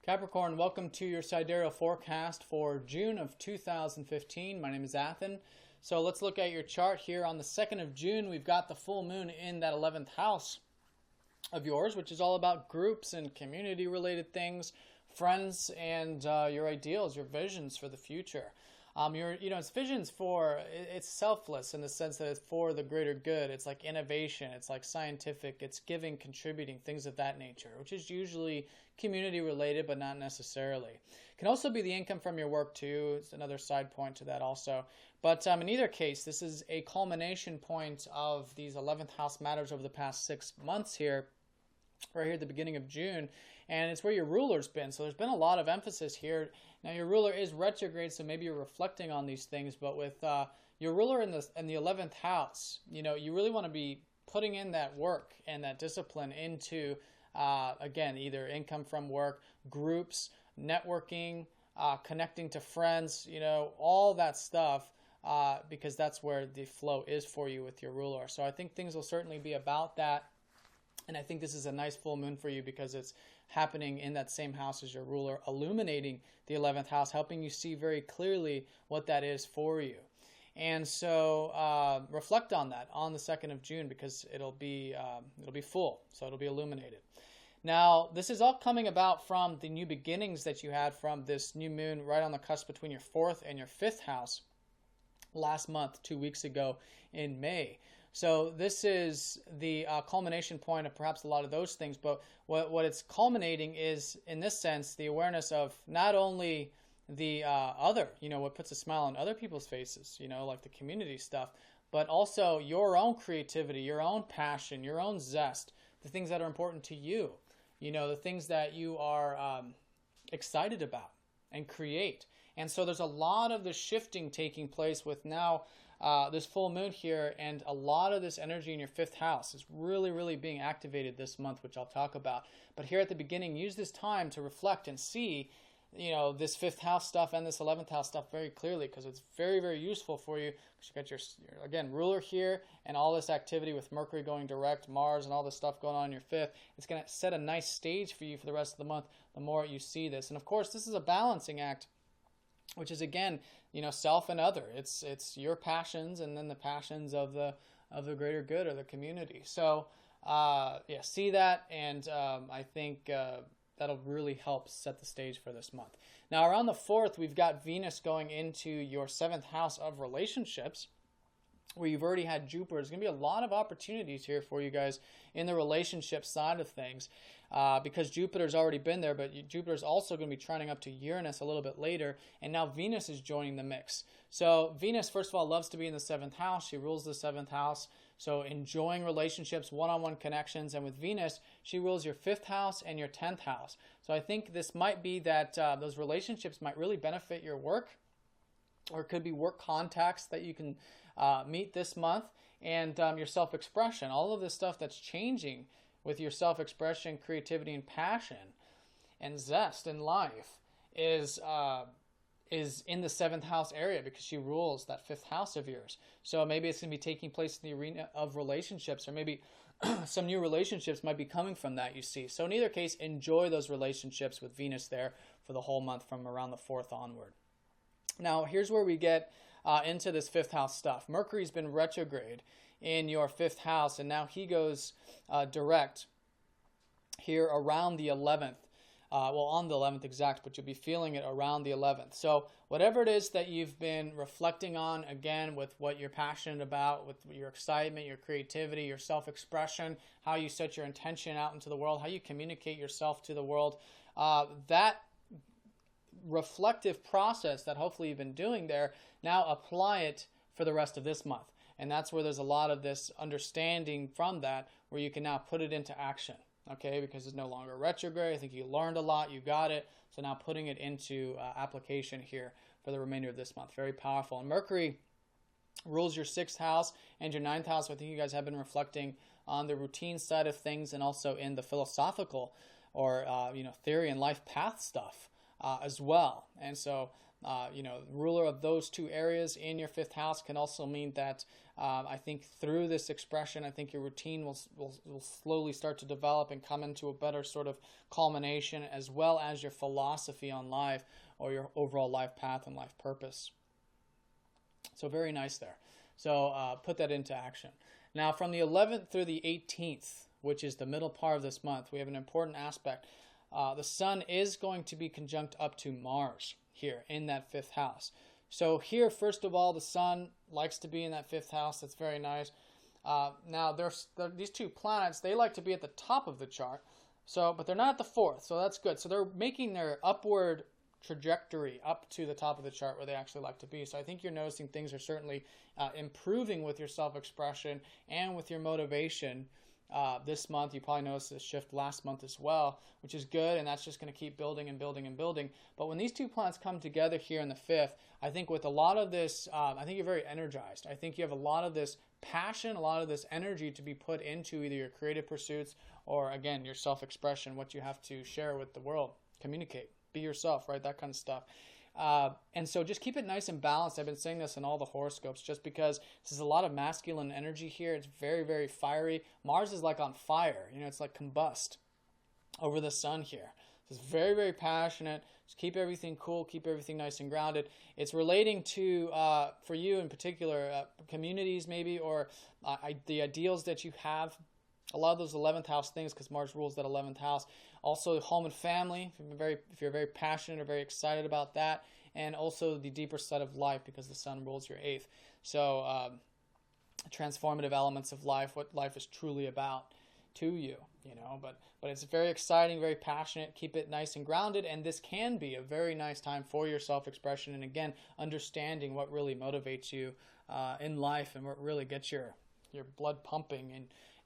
Capricorn, welcome to your sidereal forecast for June of 2015. My name is Athen. So let's look at your chart here. On the 2nd of June, we've got the full moon in that 11th house of yours, which is all about groups and community-related things, friends, and your ideals, your visions for the future. It's visions it's selfless in the sense that it's for the greater good. It's like innovation, it's like scientific, it's giving, contributing, things of that nature, which is usually community related, but not necessarily. Can also be the income from your work too. It's another side point to that also. But in either case, this is a culmination point of these 11th house matters over the past 6 months here, right here at the beginning of June, and it's where your ruler's been. So there's been a lot of emphasis here. Now your ruler is retrograde, so maybe you're reflecting on these things, but with your ruler in the 11th house, you really want to be putting in that work and that discipline into, again, either income from work, groups, networking, connecting to friends, all that stuff, because that's where the flow is for you with your ruler. So I think things will certainly be about that. And I think this is a nice full moon for you because it's happening in that same house as your ruler, illuminating the 11th house, helping you see very clearly what that is for you. And so reflect on that on the 2nd of June because it'll be full, so it'll be illuminated. Now, this is all coming about from the new beginnings that you had from this new moon right on the cusp between your 4th and your 5th house last month, 2 weeks ago in May. So this is the culmination point of perhaps a lot of those things, but what it's culminating is, in this sense, the awareness of not only the other, what puts a smile on other people's faces, like the community stuff, but also your own creativity, your own passion, your own zest, the things that are important to you, the things that you are excited about and create. And so there's a lot of the shifting taking place with now this full moon here, and a lot of this energy in your 5th house is really, really being activated this month, which I'll talk about. But here at the beginning, use this time to reflect and see, this 5th house stuff and this 11th house stuff very clearly, because it's very, very useful for you. Because you got your, again, ruler here, and all this activity with Mercury going direct, Mars, and all this stuff going on in your 5th. It's going to set a nice stage for you for the rest of the month, the more you see this. And of course, this is a balancing act, which is, again, self and other. It's your passions and then the passions of the greater good or the community. So see that, and I think that'll really help set the stage for this month. Now around the 4th, we've got Venus going into your 7th house of relationships, where you've already had Jupiter. There's going to be a lot of opportunities here for you guys in the relationship side of things, because Jupiter's already been there, but Jupiter's also going to be trining up to Uranus a little bit later, and now Venus is joining the mix. So Venus, first of all, loves to be in the 7th house. She rules the 7th house, so enjoying relationships, one-on-one connections, and with Venus, she rules your 5th house and your 10th house. So I think this might be that those relationships might really benefit your work, or it could be work contacts that you can meet this month, and your self-expression. All of this stuff that's changing with your self-expression, creativity, and passion, and zest in life is in the 7th house area, because she rules that 5th house of yours. So maybe it's going to be taking place in the arena of relationships, or maybe some new relationships might be coming from that, you see. So in either case, enjoy those relationships with Venus there for the whole month from around the 4th onward. Now, here's where we get into this 5th house stuff. Mercury's been retrograde in your 5th house, and now he goes direct here around the 11th. On the 11th exact, but you'll be feeling it around the 11th. So whatever it is that you've been reflecting on, again, with what you're passionate about, with your excitement, your creativity, your self-expression, how you set your intention out into the world, how you communicate yourself to the world, that reflective process that hopefully you've been doing there, now apply it for the rest of this month. And that's where there's a lot of this understanding from that, where you can now put it into action. Okay, because it's no longer retrograde. I think you learned a lot, you got it. So now putting it into application here for the remainder of this month. Very powerful. And Mercury rules your 6th house and your 9th house. So I think you guys have been reflecting on the routine side of things, and also in the philosophical or theory and life path stuff as well. And so, ruler of those two areas in your fifth house can also mean that I think through this expression, I think your routine will slowly start to develop and come into a better sort of culmination, as well as your philosophy on life or your overall life path and life purpose. So very nice there. So put that into action. Now from the 11th through the 18th, which is the middle part of this month, we have an important aspect. The sun is going to be conjunct up to Mars here in that fifth house. So here, first of all, the sun likes to be in that fifth house. That's very nice. Now, these two planets, they like to be at the top of the chart, but they're not at the fourth, so that's good. So they're making their upward trajectory up to the top of the chart where they actually like to be. So I think you're noticing things are certainly improving with your self-expression and with your motivation this month. You probably noticed this shift last month as well, which is good, and that's just going to keep building and building and building. But when these two planets come together here in the fifth, I think with a lot of this, I think you're very energized. I think you have a lot of this passion, a lot of this energy to be put into either your creative pursuits or, again, your self-expression, what you have to share with the world, communicate, be yourself, right? That kind of stuff. And so just keep it nice and balanced. I've been saying this in all the horoscopes just because this is a lot of masculine energy here. It's very, very fiery. Mars is like on fire. It's like combust over the sun here. It's very, very passionate. Just keep everything cool. Keep everything nice and grounded. It's relating to, for you in particular, communities maybe, or the ideals that you have. A lot of those 11th house things, because Mars rules that 11th house. Also home and family, if you're very passionate or very excited about that. And also the deeper side of life, because the sun rules your 8th. So transformative elements of life, what life is truly about to you, But it's very exciting, very passionate. Keep it nice and grounded. And this can be a very nice time for your self-expression. And again, understanding what really motivates you in life and what really gets your blood pumping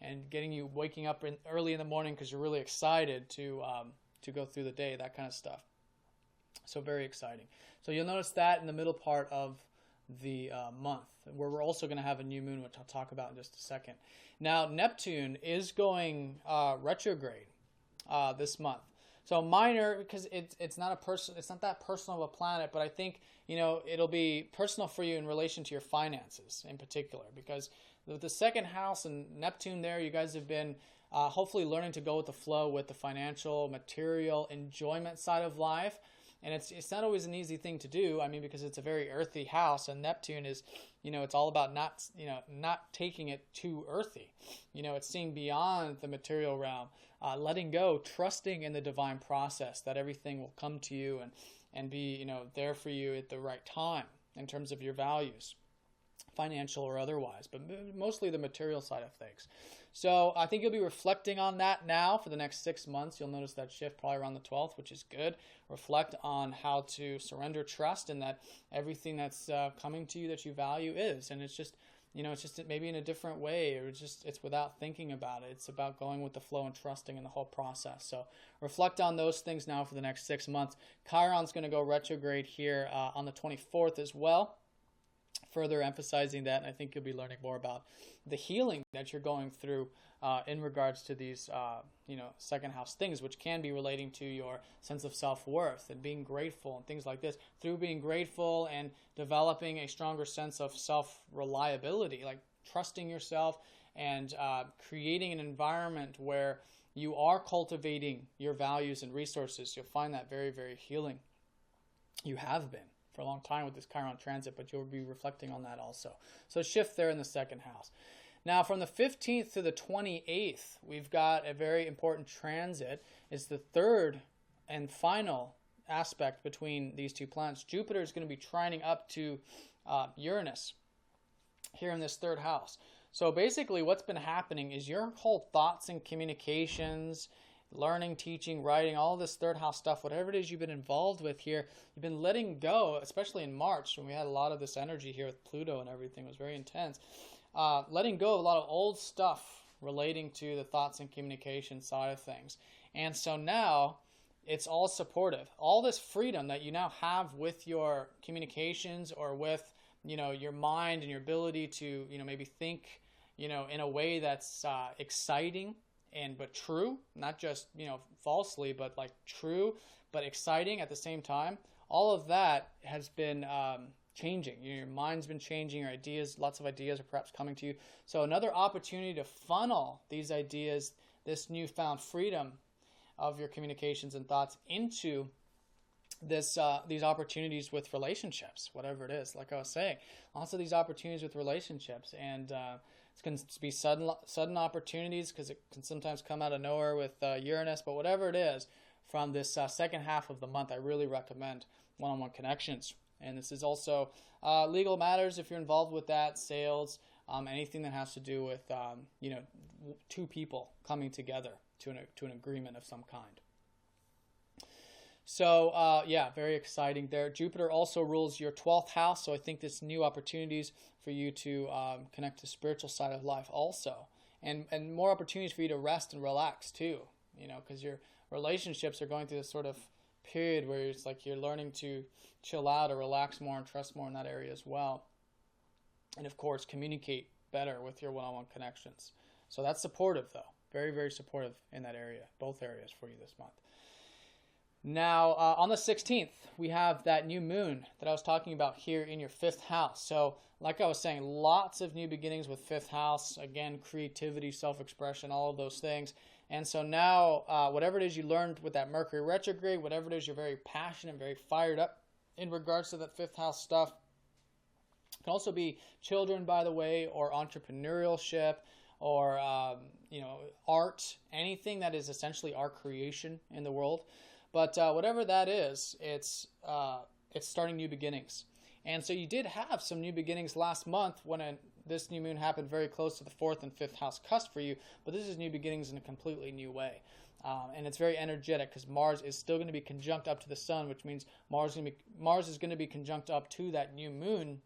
and getting you waking up early in the morning because you're really excited to go through the day, that kind of stuff. So very exciting. So you'll notice that in the middle part of the month, where we're also going to have a new moon, which I'll talk about in just a second. Now, Neptune is going retrograde this month. So minor, because it's not that personal of a planet, but I think it'll be personal for you in relation to your finances in particular, because with the second house and Neptune there, you guys have been hopefully learning to go with the flow with the financial, material, enjoyment side of life. And it's not always an easy thing to do. I mean, because it's a very earthy house, and Neptune is, it's all about not taking it too earthy. It's seeing beyond the material realm, letting go, trusting in the divine process that everything will come to you and be, there for you at the right time in terms of your values, financial or otherwise, but mostly the material side of things. So I think you'll be reflecting on that now for the next 6 months. You'll notice that shift probably around the 12th, which is good. Reflect on how to surrender trust and that everything that's coming to you that you value is. And it's just, it's just maybe in a different way, or it's without thinking about it. It's about going with the flow and trusting in the whole process. So reflect on those things now for the next 6 months. Chiron's going to go retrograde here on the 24th as well, further emphasizing that. And I think you'll be learning more about the healing that you're going through in regards to these, second house things, which can be relating to your sense of self-worth and being grateful and things like this. Through being grateful and developing a stronger sense of self-reliability, like trusting yourself and creating an environment where you are cultivating your values and resources, you'll find that very, very healing. You have been for a long time with this Chiron transit, but you'll be reflecting on that also. So shift there in the second house. Now, from the 15th to the 28th, we've got a very important transit. It's the third and final aspect between these two planets. Jupiter is going to be trining up to Uranus here in this third house. So basically what's been happening is your whole thoughts and communications, learning, teaching, writing, all this third house stuff, whatever it is you've been involved with here, you've been letting go, especially in March when we had a lot of this energy here with Pluto and everything. It was very intense. Letting go of a lot of old stuff relating to the thoughts and communication side of things. And so now it's all supportive. All this freedom that you now have with your communications or with, your mind and your ability to, maybe think, in a way that's exciting but true, not just, falsely, but like true, but exciting at the same time. All of that has been changing. Your mind's been changing, your ideas, lots of ideas are perhaps coming to you. So another opportunity to funnel these ideas, this newfound freedom of your communications and thoughts into these opportunities with relationships, whatever it is. Like I was saying, also these opportunities with relationships, and it's going to be sudden opportunities, because it can sometimes come out of nowhere with Uranus. But whatever it is, from this second half of the month, I really recommend one-on-one connections. And this is also legal matters if you're involved with that, sales, anything that has to do with two people coming together to an agreement of some kind. So, very exciting there. Jupiter also rules your 12th house, so I think there's new opportunities for you to connect to the spiritual side of life also. And more opportunities for you to rest and relax too, because your relationships are going through this sort of period where it's like you're learning to chill out or relax more and trust more in that area as well. And, of course, communicate better with your one-on-one connections. So that's supportive, though. Very, very supportive in that area, both areas for you this month. Now, on the 16th, we have that new moon that I was talking about here in your 5th house. So, like I was saying, lots of new beginnings with 5th house. Again, creativity, self-expression, all of those things. And so now, whatever it is you learned with that Mercury retrograde, whatever it is you're very passionate, very fired up in regards to that 5th house stuff. It can also be children, by the way, or entrepreneurship, or art, anything that is essentially our creation in the world. But whatever that is, it's starting new beginnings. And so you did have some new beginnings last month when this new moon happened very close to the 4th and 5th house cusp for you. But this is new beginnings in a completely new way. And it's very energetic because Mars is still going to be conjunct up to the Sun, which means Mars is going to be conjunct up to that new moon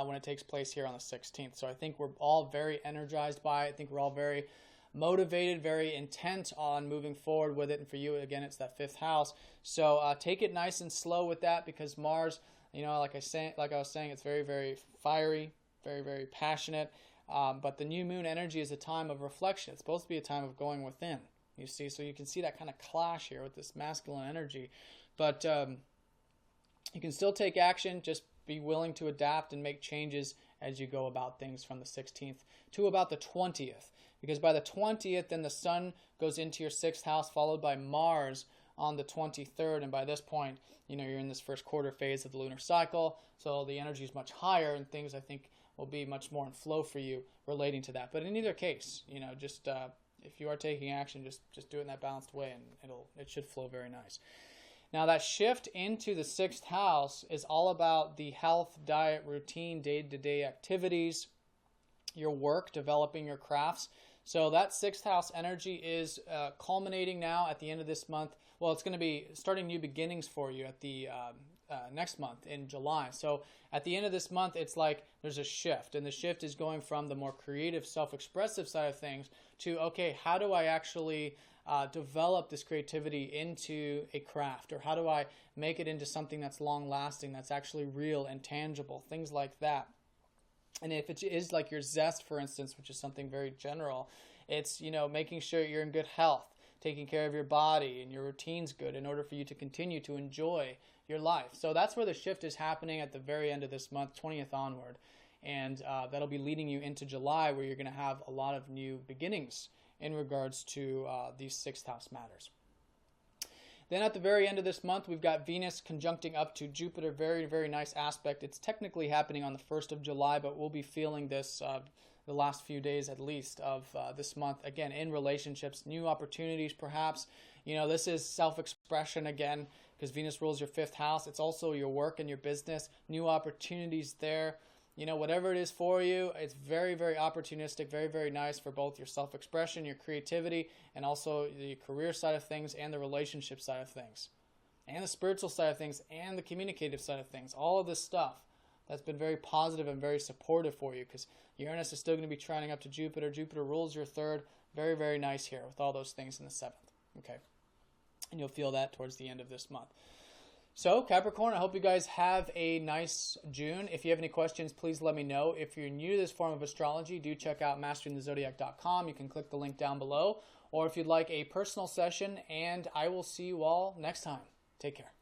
when it takes place here on the 16th. So I think we're all very energized by it. I think we're all very motivated, very intent on moving forward with it. And for you, again, it's that 5th house. So take it nice and slow with that, because Mars, like I was saying, it's very, very fiery, very, very passionate. But the new moon energy is a time of reflection. It's supposed to be a time of going within, you see. So you can see that kind of clash here with this masculine energy. But you can still take action. Just be willing to adapt and make changes as you go about things from the 16th to about the 20th. Because by the 20th, then the Sun goes into your 6th house, followed by Mars on the 23rd. And by this point, you're in this first quarter phase of the lunar cycle. So the energy is much higher, and things, I think, will be much more in flow for you relating to that. But in either case, just if you are taking action, just do it in that balanced way, and it should flow very nice. Now, that shift into the 6th house is all about the health, diet, routine, day-to-day activities, your work, developing your crafts. So that 6th house energy is culminating now at the end of this month. Well, it's going to be starting new beginnings for you at the next month in July. So at the end of this month, it's like there's a shift. And the shift is going from the more creative, self-expressive side of things to, okay, how do I actually develop this creativity into a craft? Or how do I make it into something that's long-lasting, that's actually real and tangible, things like that. And if it is like your zest, for instance, which is something very general, it's, making sure you're in good health, taking care of your body and your routine's good in order for you to continue to enjoy your life. So that's where the shift is happening at the very end of this month, 20th onward. And that'll be leading you into July, where you're going to have a lot of new beginnings in regards to these 6th house matters. Then at the very end of this month, we've got Venus conjuncting up to Jupiter. Very, very nice aspect. It's technically happening on the 1st of July, but we'll be feeling this the last few days at least of this month. Again, in relationships, new opportunities perhaps. This is self-expression again, because Venus rules your 5th house. It's also your work and your business. New opportunities there. Whatever it is for you, it's very, very opportunistic, very, very nice for both your self-expression, your creativity, and also the career side of things and the relationship side of things, and the spiritual side of things and the communicative side of things. All of this stuff that's been very positive and very supportive for you, because Uranus is still going to be trining up to Jupiter. Jupiter rules your 3rd. Very, very nice here with all those things in the 7th. Okay, and you'll feel that towards the end of this month. So, Capricorn, I hope you guys have a nice June. If you have any questions, please let me know. If you're new to this form of astrology, do check out masteringthezodiac.com. You can click the link down below. Or if you'd like a personal session, and I will see you all next time. Take care.